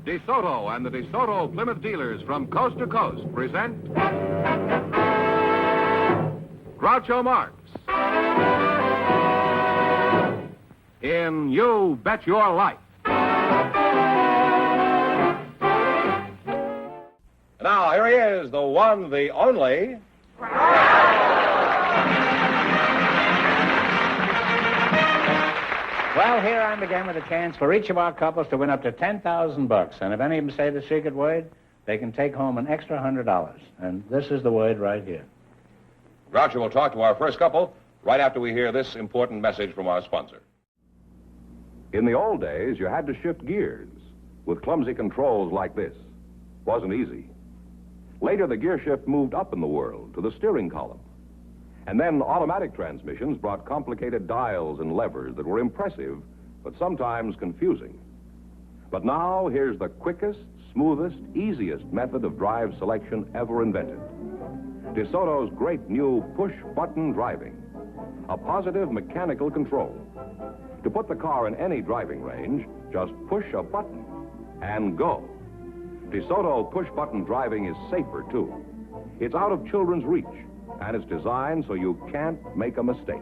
DeSoto and the DeSoto Plymouth dealers from coast to coast present Groucho Marx in You Bet Your Life. Now, here he is, the one, the only. Well, here I'm again with a chance for each of our couples to win up to $10,000. And if any of them say the secret word, they can take home an extra $100. And this is the word right here. Groucho will talk to our first couple right after we hear this important message from our sponsor. In the old days, you had to shift gears with clumsy controls like this. Wasn't easy. Later, the gear shift moved up in the world to the steering column. And then automatic transmissions brought complicated dials and levers that were impressive, but sometimes confusing. But now, here's the quickest, smoothest, easiest method of drive selection ever invented. DeSoto's great new push-button driving. A positive mechanical control. To put the car in any driving range, just push a button and go. DeSoto push-button driving is safer, too. It's out of children's reach, and it's designed so you can't make a mistake.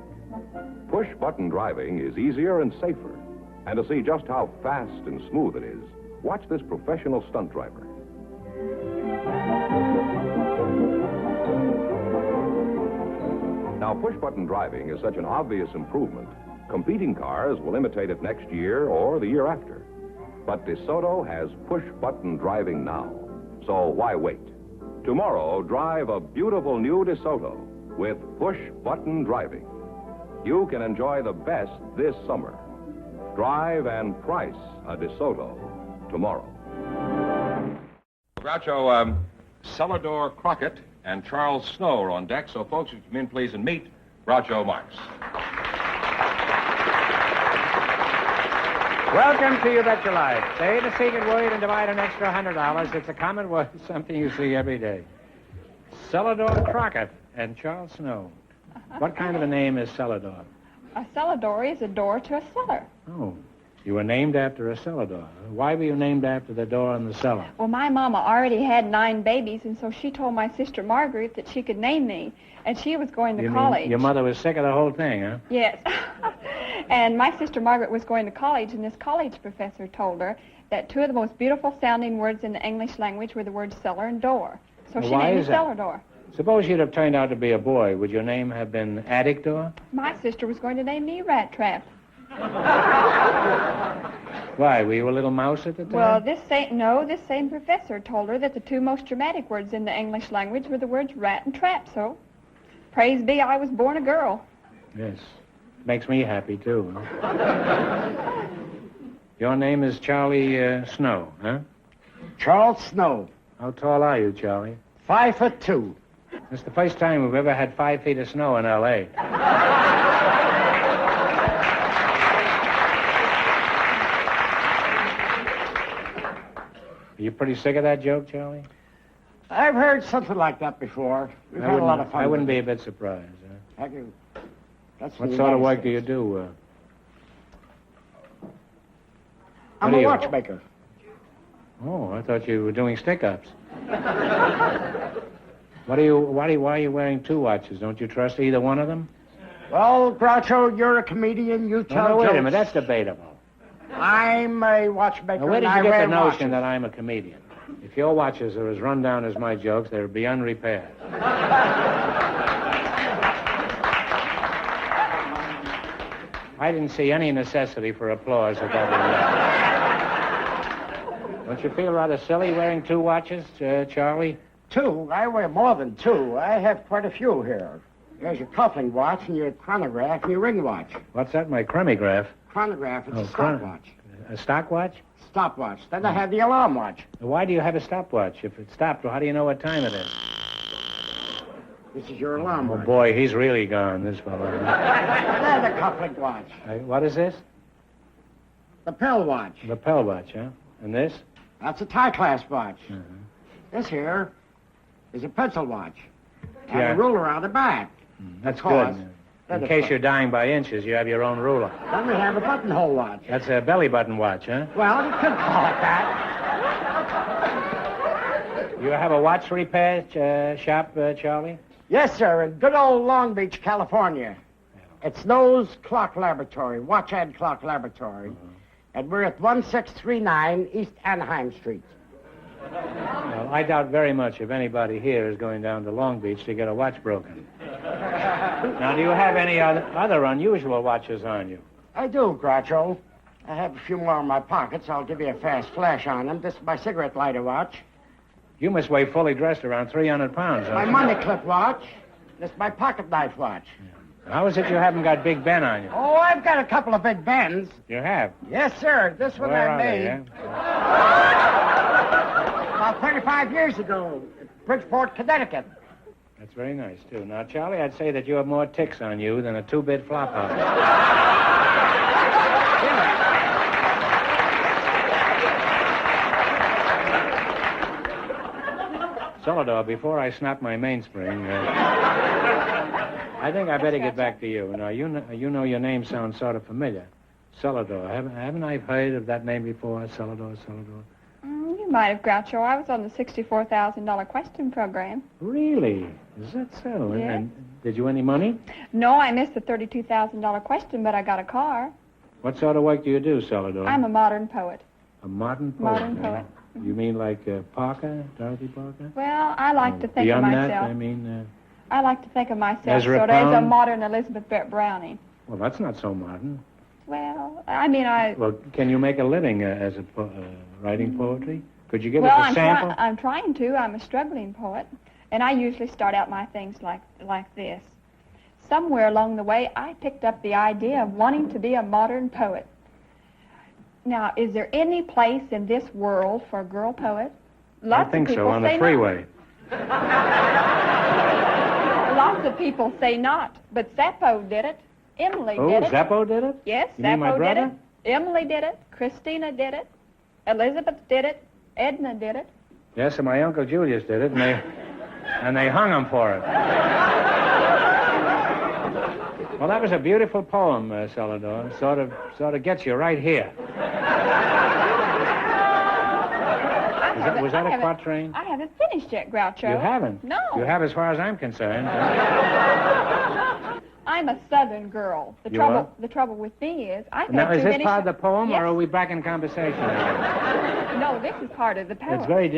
Push-button driving is easier and safer. And to see just how fast and smooth it is, watch this professional stunt driver. Now, push-button driving is such an obvious improvement, competing cars will imitate it next year or the year after. But DeSoto has push-button driving now, so why wait? Tomorrow, drive a beautiful new DeSoto with push-button driving. You can enjoy the best this summer. Drive and price a DeSoto tomorrow. Groucho, Celador Crockett and Charles Snow are on deck, so folks, would you come in, please, and meet Groucho Marx. Welcome to You Bet Your Life. Say the secret word and divide an extra $100. It's a common word, something you see every day. Celador Crockett and Charles Snow. What kind of a name is Celador? A cellador is a door to a cellar. Oh, you were named after a cellador. Why were you named after the door in the cellar? Well, my mama already had 9 babies, and so she told my sister Margaret that she could name me, and she was going to You college. mean your mother was sick of the whole thing, huh? Yes. And my sister Margaret was going to college, and this college professor told her that 2 of the most beautiful sounding words in the English language were the words cellar and door. So she named me Celador. Suppose you'd have turned out to be a boy. Would your name have been Attic Door? My sister was going to name me Rat Trap. Why, were you a little mouse at the time? Well, this same professor told her that the 2 most dramatic words in the English language were the words rat and trap, so praise be I was born a girl. Yes. Makes me happy, too. Huh? Your name is Charlie Snow, huh? Charles Snow. How tall are you, Charlie? 5'2". It's the first time we've ever had 5 feet of snow in L.A. Are you pretty sick of that joke, Charlie? I've heard something like that before. We've had a lot of fun. I wouldn't be a bit surprised. Huh? That's What sort of work do you do? I'm a watchmaker. Oh, I thought you were doing stick-ups. Why are you wearing 2 watches? Don't you trust either one of them? Well, Groucho, you're a comedian. You tell No, wait a jokes. minute. That's debatable. I'm a watchmaker. Now, where did and you I get wear the notion watches. that I'm a comedian? If your watches are as run down as my jokes, they'd be unrepaired. I didn't see any necessity for applause at that event. Don't you feel rather silly wearing 2 watches, Charlie? 2? I wear more than 2. I have quite a few here. There's your cuffling watch and your chronograph and your ring watch. What's that, my chronograph? Chronograph, it's a stopwatch. A stopwatch? Stopwatch. Then I have the alarm watch. Why do you have a stopwatch? If it stopped, well, how do you know what time it is? This is your alarm watch. Oh, boy, he's really gone, this fellow. And the cuffling watch. What is this? The Pell watch. The Pell watch, huh? And this? That's a tie clasp watch. Uh-huh. This here is a pencil watch. And Yeah. a ruler on the back. That's Because good. In case you're dying by inches, you have your own ruler. Then we have a buttonhole watch. That's a belly button watch, huh? Well, you could call it that. You have a watch repair shop, Charlie? Yes, sir, in good old Long Beach, California. It's Snow's Clock Laboratory, Watch and Clock Laboratory. And we're at 1639 East Anaheim Street. Well, I doubt very much if anybody here is going down to Long Beach to get a watch broken. Now, do you have any other unusual watches on you? I do, Groucho. I have a few more in my pockets. I'll give you a fast flash on them. This is my cigarette lighter watch. You must weigh fully dressed around 300 pounds. My money clip watch. This is my pocket knife watch. How is it you haven't got Big Ben on you? Oh, I've got a couple of Big Bens. You have? Yes, sir. This one Where I are made they, about 35 years ago at Bridgeport, Connecticut. That's very nice, too. Now, Charlie, I'd say that you have more ticks on you than a 2-bit flop house. Celador, before I snap my mainspring, I think I better get back to you. Now, you know your name sounds sort of familiar. Celador. Haven't I heard of that name before? Celador. You might have, Groucho. I was on the $64,000 question program. Really? Is that so? Yes. And did you win any money? No, I missed the $32,000 question, but I got a car. What sort of work do you do, Celador? I'm a modern poet. A modern poet. Modern poet. You mean like Parker, Dorothy Parker? Well, I like to think Beyond of myself. that, I mean... I like to think of myself Ezra sort of as a Pound? modern Elizabeth Browning. Well, that's not so modern. Well, I mean, I... Well, can you make a living as writing poetry? Could you give Well, us a sample? I'm trying to. I'm a struggling poet, and I usually start out my things like this. Somewhere along the way, I picked up the idea of wanting to be a modern poet. Now, is there any place in this world for a girl poet? Lots I think of people so, on the say freeway. Not. Lots of people say not, but Zappo did it. Emily did it. Zappo did it? Yes, You mean my Zappo did brother? it. Emily did it. Christina did it. Elizabeth did it. Edna did it. Yes, and my Uncle Julius did it, and they hung him for it. Well, that was a beautiful poem, Celador. Sort of gets you right here. Was that a quatrain? I haven't finished yet, Groucho. You haven't? No. You have as far as I'm concerned. I'm a Southern girl. The trouble with me is I've Now, had is too this many part of the poem, Yes. or are we back in conversation? No, this is part of the poem. It's very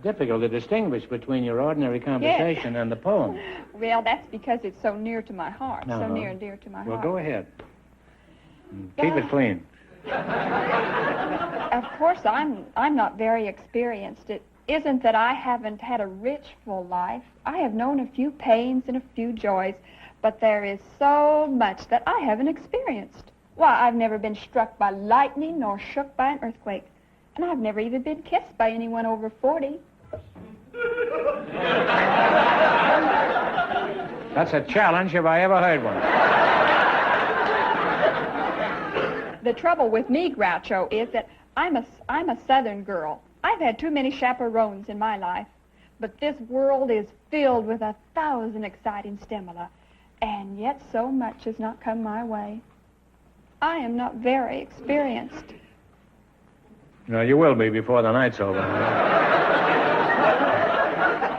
difficult to distinguish between your ordinary conversation and the poem. Well, that's because it's so near to my heart, so Uh-huh. near and dear to my Well, heart. go ahead. Keep it clean. Of course, I'm not very experienced. It isn't that I haven't had a rich, full life. I have known a few pains and a few joys, but there is so much that I haven't experienced. Why, I've never been struck by lightning nor shook by an earthquake, and I've never even been kissed by anyone over 40. That's a challenge if I ever heard one. The trouble with me, Groucho, is that I'm a Southern girl. I've had too many chaperones in my life, but this world is filled with 1,000 exciting stimuli, and yet so much has not come my way. I am not very experienced. No, you will be before the night's over.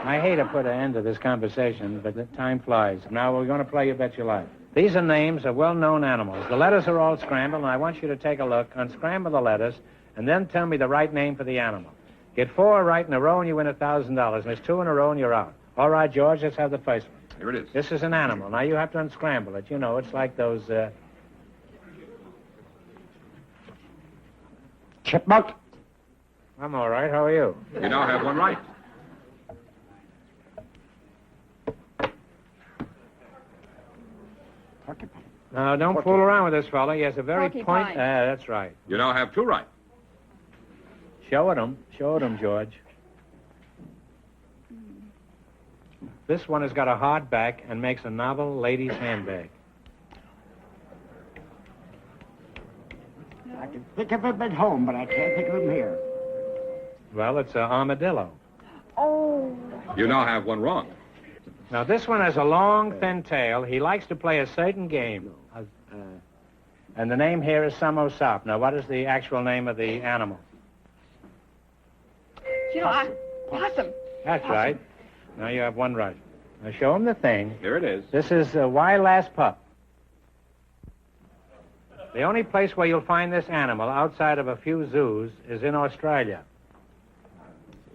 I hate to put an end to this conversation, but the time flies. Now we're going to play You Bet Your Life. These are names of well-known animals. The letters are all scrambled, and I want you to take a look, unscramble the letters, and then tell me the right name for the animal. Get 4 right in a row, and you win $1,000. There's 2 in a row, and you're out. All right, George, let's have the first one. Here it is. This is an animal. Now you have to unscramble it. You know, it's like those... Chipmunk. I'm all right. How are you? You now have one right. Porcupine. Now, don't fool around with this fella. He has a very Porcupine. That's right. You now have 2 right. Show it him. Show it him, George. This one has got a hard back and makes a novel lady's handbag. I can think of him at home, but I can't think of him here. Well, it's an armadillo. Oh, You now have 1 wrong. Now, this one has a long, thin tail. He likes to play a certain game. And the name here is Samosop. Now, what is the actual name of the animal? you know, Possum. That's right. Now you have one right. Now show him the thing. Here it is. This is Why Last Pup. The only place where you'll find this animal outside of a few zoos is in Australia.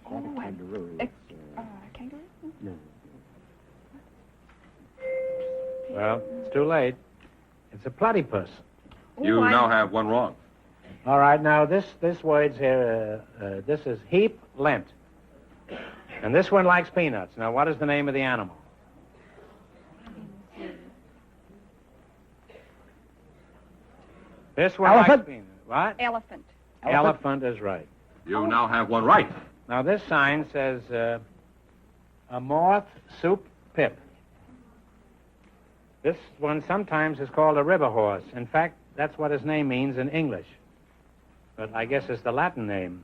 Kangaroo. Kangaroo? Well, it's too late. It's a platypus. You now have one wrong. All right, now this word's here, this is heap lint. And this one likes peanuts. Now, what is the name of the animal? This one Elephant. likes peanuts. What? Elephant. Elephant is right. You now have one right. Now, this sign says, a moth soup pip. This one sometimes is called a river horse. In fact, that's what his name means in English. But I guess it's the Latin name.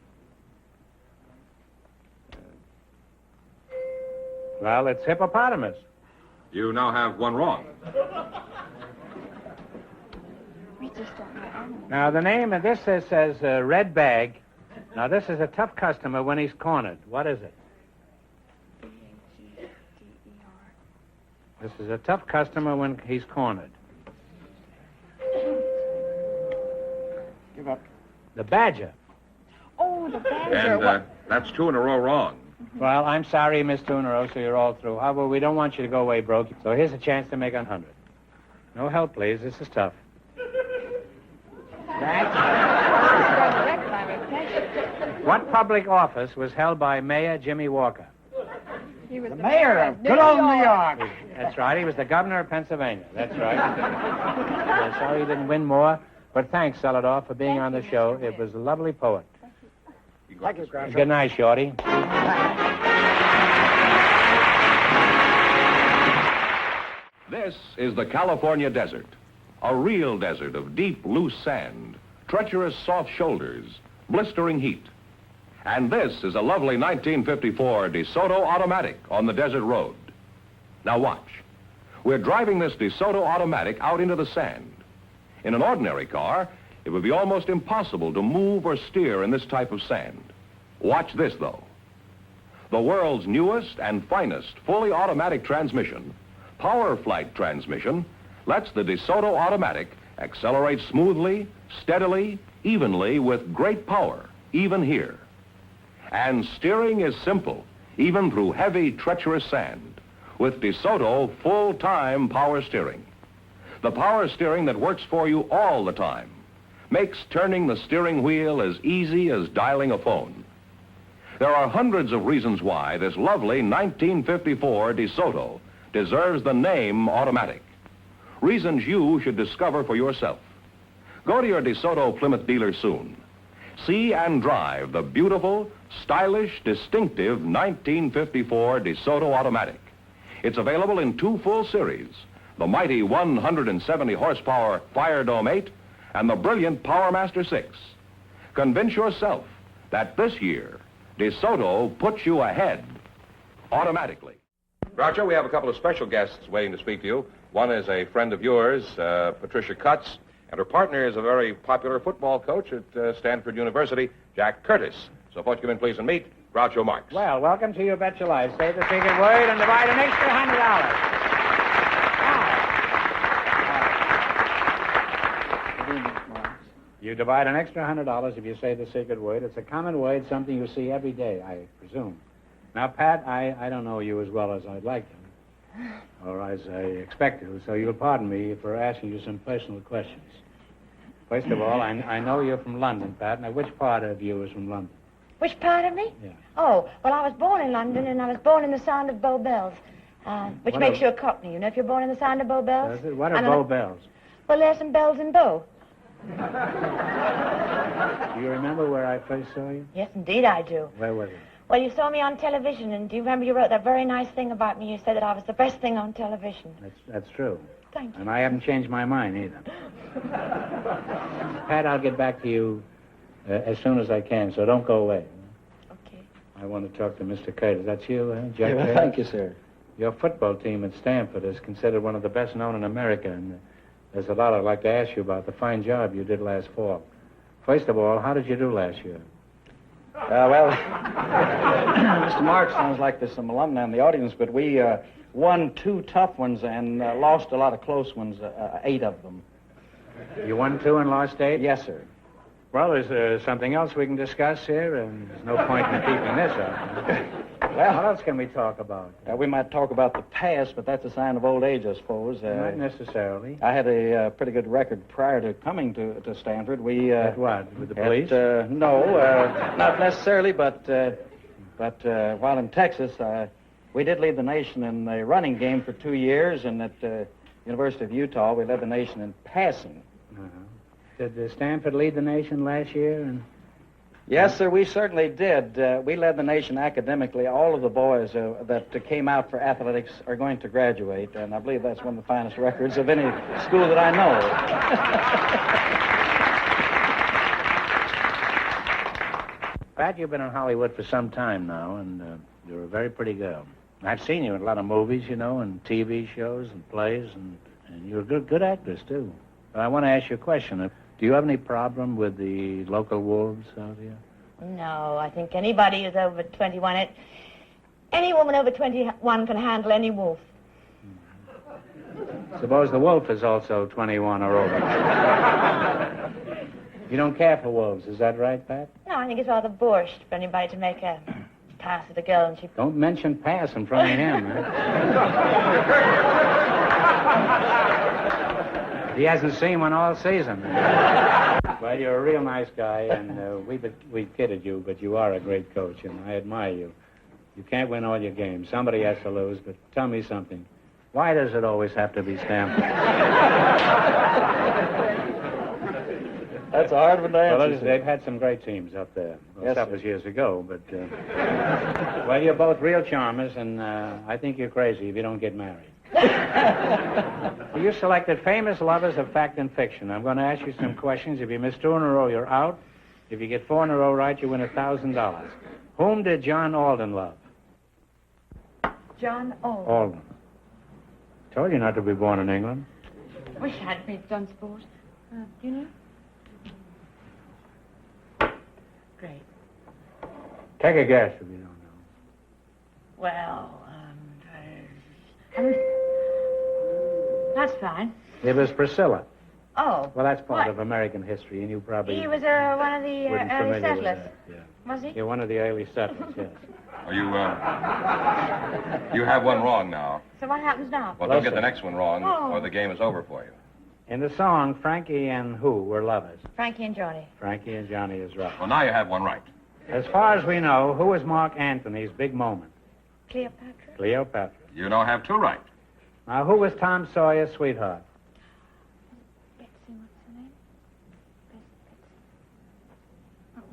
Well, it's hippopotamus. You now have one wrong. We just don't know. Now, the name of this says red bag. Now, this is a tough customer when he's cornered. What is it? This is a tough customer when he's cornered. Give up. The badger. Oh, the badger. And that's two in a row wrong. Well, I'm sorry, Miss Tunero, so you're all through. However, we don't want you to go away broke. So here's a chance to make 100. No help, please. This is tough. What public office was held by Mayor Jimmy Walker? He was The mayor of good old New York. That's right. He was the governor of Pennsylvania. That's right. We're sorry he didn't win more, but thanks, Celador, for being on the show. It was a lovely poet. Thank you, Groucho. Good night, Shorty. This is the California desert, a real desert of deep, loose sand, treacherous, soft shoulders, blistering heat. And this is a lovely 1954 DeSoto Automatic on the desert road. Now watch. We're driving this DeSoto Automatic out into the sand. In an ordinary car, it would be almost impossible to move or steer in this type of sand. Watch this, though. The world's newest and finest fully automatic transmission, Power Flight transmission, lets the DeSoto Automatic accelerate smoothly, steadily, evenly with great power, even here. And steering is simple, even through heavy, treacherous sand, with DeSoto full-time power steering. The power steering that works for you all the time, makes turning the steering wheel as easy as dialing a phone. There are hundreds of reasons why this lovely 1954 DeSoto deserves the name automatic. Reasons you should discover for yourself. Go to your DeSoto Plymouth dealer soon. See and drive the beautiful, stylish, distinctive 1954 DeSoto Automatic. It's available in two full series, the mighty 170 horsepower Fire Dome 8 and the brilliant Power Master 6. Convince yourself that this year, DeSoto puts you ahead automatically. Groucho, we have a couple of special guests waiting to speak to you. One is a friend of yours, Patricia Cutts, and her partner is a very popular football coach at Stanford University, Jack Curtis. So, folks, come in, please, and meet Groucho Marx. Well, welcome to You Bet Your Life. Say the secret word and divide an extra $100. You divide an extra $100 if you say the secret word. It's a common word, something you see every day, I presume. Now, Pat, I don't know you as well as I'd like to, or as I expect to, so you'll pardon me for asking you some personal questions. First of all, I know you're from London, Pat. Now, which part of you is from London? Which part of me? Yeah. Oh, well, I was born in London, and I was born in the sound of Bow Bells, which What makes are- you a Cockney, you know, if you're born in the sound of Bow Bells. Does it? What are And Bow Bells? Well, there's some bells in Bow. Do you remember where I first saw you? Yes, indeed I do. Where was it? Well, you saw me on television, and do you remember you wrote that very nice thing about me? You said that I was the best thing on television. That's true. Thank you. And I haven't changed my mind either. Pat, I'll get back to you as soon as I can, so don't go away. Okay. I want to talk to Mr. Curtis. That's you, Jack? Yeah, thank you, sir. Your football team at Stanford is considered one of the best known in America, and there's a lot I'd like to ask you about the fine job you did last fall. First of all, how did you do last year? Well, Mr. Marx sounds like there's some alumni in the audience, but we won 2 tough ones and lost a lot of close ones, 8 of them. You won 2 and lost 8? Yes, sir. Well, is there something else we can discuss here? And there's no point in keeping this up. Well, what else can we talk about? We might talk about the past, but that's a sign of old age, I suppose. Not necessarily. I had a pretty good record prior to coming to Stanford. We At what? With the police? No, not necessarily, but while in Texas, we did lead the nation in the running game for 2 years, and at the University of Utah, we led the nation in passing. Uh-huh. Did Stanford lead the nation last year? Yes, sir, we certainly did. We led the nation academically. All of the boys that came out for athletics are going to graduate, and I believe that's one of the finest records of any school that I know. Pat, you've been in Hollywood for some time now, and you're a very pretty girl. I've seen you in a lot of movies, you know, and TV shows and plays, and you're a good actress, too. But I want to ask you a question. Do you have any problem with the local wolves out here? No, I think anybody who's over 21, any woman over 21 can handle any wolf. Suppose the wolf is also 21 or over. You don't care for wolves, is that right, Pat? No, I think it's rather boorish for anybody to make a pass at a girl and she... Don't mention pass in front of him, huh? He hasn't seen one all season. Well, you're a real nice guy, and we kidded you, but you are a great coach, and I admire you. You can't win all your games. Somebody has to lose, but tell me something. Why does it always have to be Stanford? That's a hard one to answer. Well, they've had some great teams up there. Well, yes, that was years ago, but... well, you're both real charmers, and I think you're crazy if you don't get married. You selected famous lovers of fact and fiction. I'm going to ask you some questions. If you miss 2 in a row, you're out. If you get 4 in a row right, you win $1,000. Whom did John Alden love? John Alden. Alden. Told you not to be born in England. Wish I'd been done sport. You know? Great. Take a guess if you don't know. Well, that's fine. It was Priscilla. Oh. Well, that's part what? of American history, and you probably... He was one of the wouldn't early familiar with settlers. that, yeah. Was he? You're one of the early settlers, yes. Are you, you have one wrong now. So what happens now? Well, don't get the next one wrong, Oh. or the game is over for you. In the song, Frankie and who were lovers? Frankie and Johnny. Frankie and Johnny is right. Well, now you have one right. As far as we know, who was Mark Antony's big moment? Cleopatra. Cleopatra. You now have 2 right. Now, who was Tom Sawyer's sweetheart? Betsy, what's her name? Betsy. What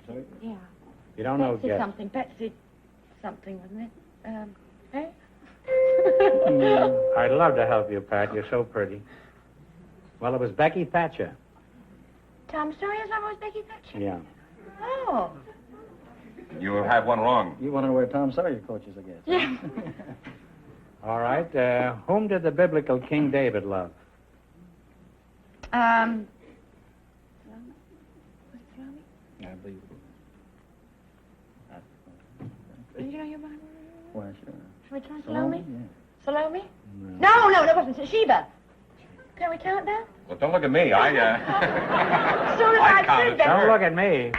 was it? Yeah. You don't know Betsy yet. something. Betsy something, wasn't it? Eh? I'd love to help you, Pat. You're so pretty. Well, it was Becky Thatcher. Tom Sawyer's love was Becky Thatcher. Yeah. Oh. You have one wrong. You want to know where Tom Sawyer coaches, I guess. Yeah. All right. Whom did the biblical King David love? Was it Salome? I believe. Do you know your Bible? Why, sure. Shall we try Salome? Yeah. Salome? No, that wasn't Sheba. Can we count that? Well, don't look at me. As soon as I said that. Don't look at me.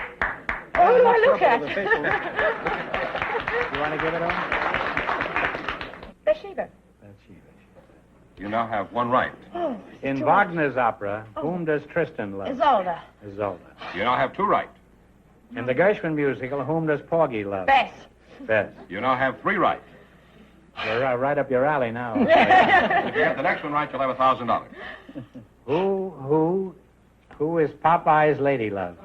Oh, who do I look at? You want to give it on? Bathsheba. You now have one right. Oh, In Wagner's opera, whom does Tristan love? Isolde. Isolde. You now have 2 right. In the Gershwin musical, whom does Porgy love? Bess. Bess. You now have 3 right. You're right up your alley now. If you get the next one right, you'll have $1,000. Who is Popeye's lady love?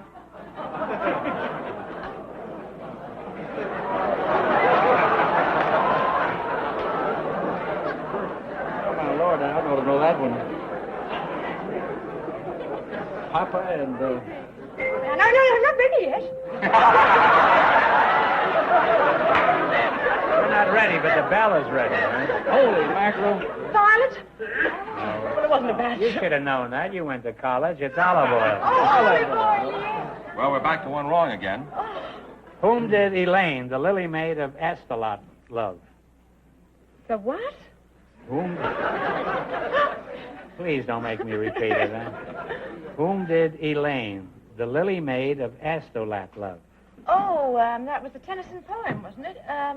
Oh, my Lord, I don't know that one. Papa and, No, I'm not ready yet. We're not ready, but the bell is ready, huh? holy mackerel. Violet? Well, it wasn't a bad You should have known that. You went to college. It's olive oil. Oh, olive oil, yes. Well, we're back to one wrong again. Whom did Elaine, the lily maid of Astolat, love? The what? Whom? Please don't make me repeat it, huh? Whom did Elaine, the lily maid of Astolat, love? Oh, that was the Tennyson poem, wasn't it? Of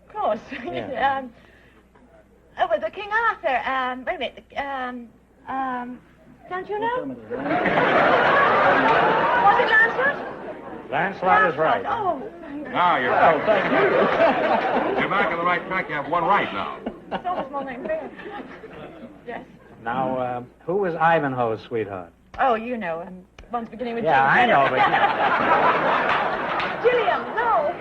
course. Yeah. Oh, well, the King Arthur. Wait a minute. Don't you know? Was it Lancelot? Lancelot is right. Oh, Now you're Oh, thank you. You're back on the right track. You have one right now. it's almost my name there. Yes. Now, who was Ivanhoe's sweetheart? Oh, you know, one's beginning with Yeah, G. I know, but... Gilliam, no.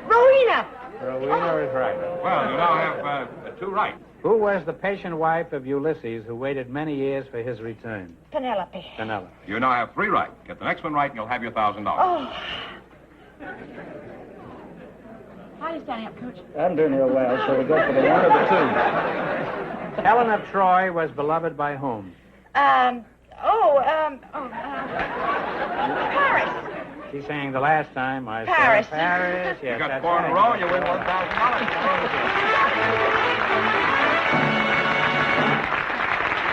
Rowena. Rowena is right. Well, you now have two right. Who was the patient wife of Ulysses who waited many years for his return? Penelope. Penelope. You now have 3 right. Get the next one right, and you'll have your $1,000. Oh. How are you standing up, Coach? I'm doing real well, so we go for the one or the two. Helen of Troy was beloved by whom? Paris. She sang the last time. I Paris. said Paris. Yes, You got that's 4 in a right. row, you win $1,000.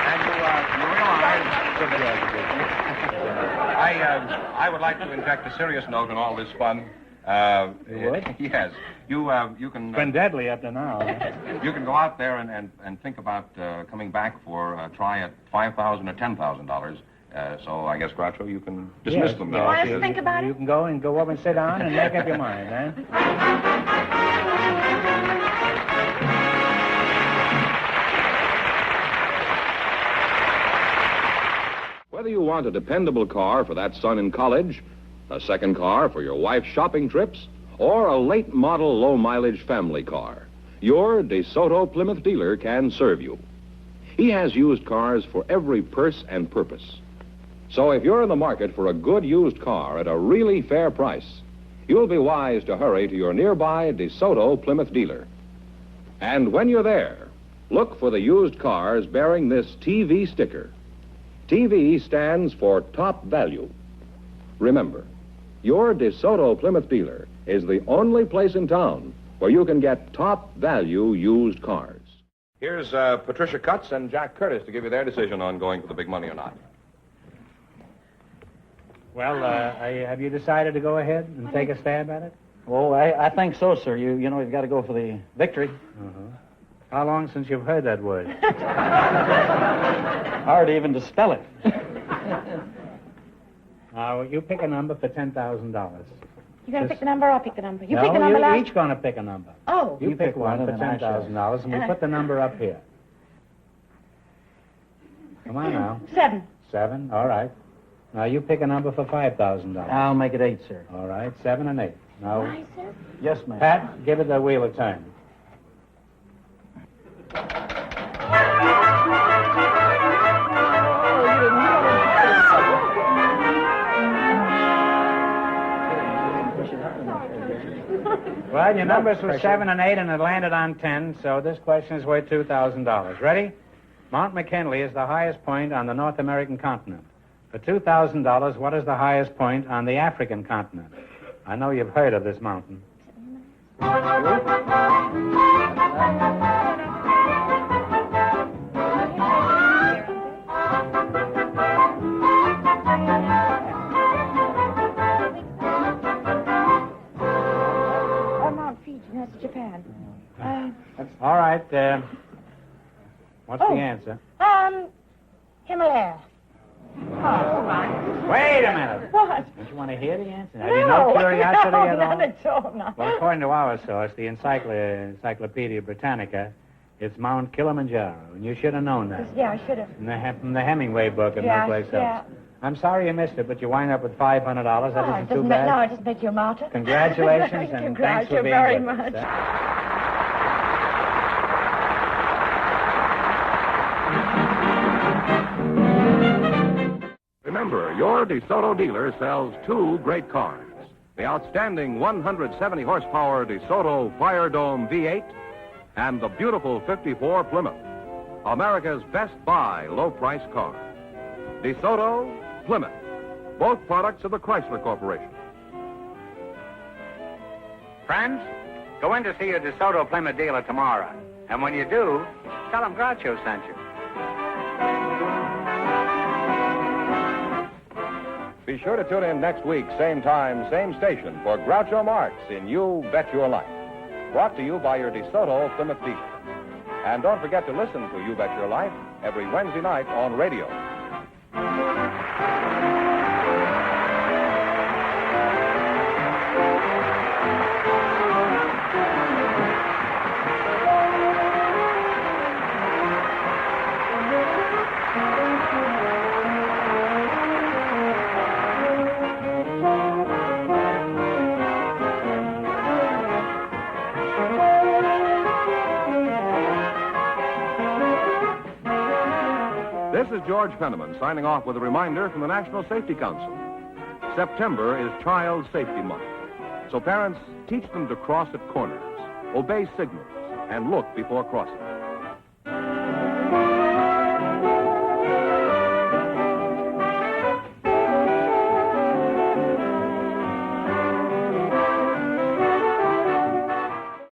And you realize... I would like to inject a serious note in all this fun. You would? Yes. You can... Been deadly up to now. You can go out there and think about coming back for a try at $5,000 or $10,000. So I guess, Groucho, you can dismiss them now. want us to think about it? You can go over and sit down and make up your mind, huh? Whether you want a dependable car for that son in college, a second car for your wife's shopping trips, or a late model low mileage family car, your DeSoto Plymouth dealer can serve you. He has used cars for every purse and purpose. So if you're in the market for a good used car at a really fair price, you'll be wise to hurry to your nearby DeSoto Plymouth dealer. And when you're there, look for the used cars bearing this TV sticker. TV stands for top value. Remember, your DeSoto Plymouth dealer is the only place in town where you can get top value used cars. Here's Patricia Cutts and Jack Curtis to give you their decision on going for the big money or not. Well, have you decided to go ahead and take a stab at it? Oh, I think so, sir. You know, you've got to go for the victory. Uh-huh. How long since you've heard that word? Hard even to spell it. Now, you pick a number for $10,000. You going to pick the number or I'll pick the number? You No, pick the number you're last. each going to pick a number. Oh. You pick one for and then I shall. $10,000, and we put the number up here. Come on now. 7. 7, all right. Now, you pick a number for $5,000. I'll make it 8, sir. All right, 7 and 8. Now, I said. Yes, ma'am. Pat, give it the wheel a turn. Well, your numbers were 7 and 8, and it landed on 10, so this question is worth $2,000. Ready? Mount McKinley is the highest point on the North American continent. For $2,000, what is the highest point on the African continent? I know you've heard of this mountain. Oh, Mount Fiji. That's Japan. All right, what's the answer? Himalaya. Oh, come on. Wait a minute. What? Don't you want to hear the answer? Have you no curiosity no, at all? none at all, no. Well, according to our source, the Encyclopedia Britannica, it's Mount Kilimanjaro, and you should have known that. Yeah, I should have. From the Hemingway book and no place yeah. else. I'm sorry you missed it, but you wind up with $500. That Oh, isn't too bad. No, it doesn't make you a martyr. Congratulations, and thanks for being very with us, much. Remember, your DeSoto dealer sells 2 great cars. The outstanding 170 horsepower DeSoto Fire Dome V8 and the beautiful 54 Plymouth. America's best buy low price car. DeSoto Plymouth. both products of the Chrysler Corporation. Friends, go in to see your DeSoto Plymouth dealer tomorrow. And when you do, tell him Groucho sent you. Be sure to tune in next week, same time, same station, for Groucho Marx in You Bet Your Life. Brought to you by your DeSoto Plymouth dealer. And don't forget to listen to You Bet Your Life every Wednesday night on radio. This is George Penniman signing off with a reminder from the National Safety Council. September is Child Safety Month. So parents, teach them to cross at corners, obey signals, and look before crossing.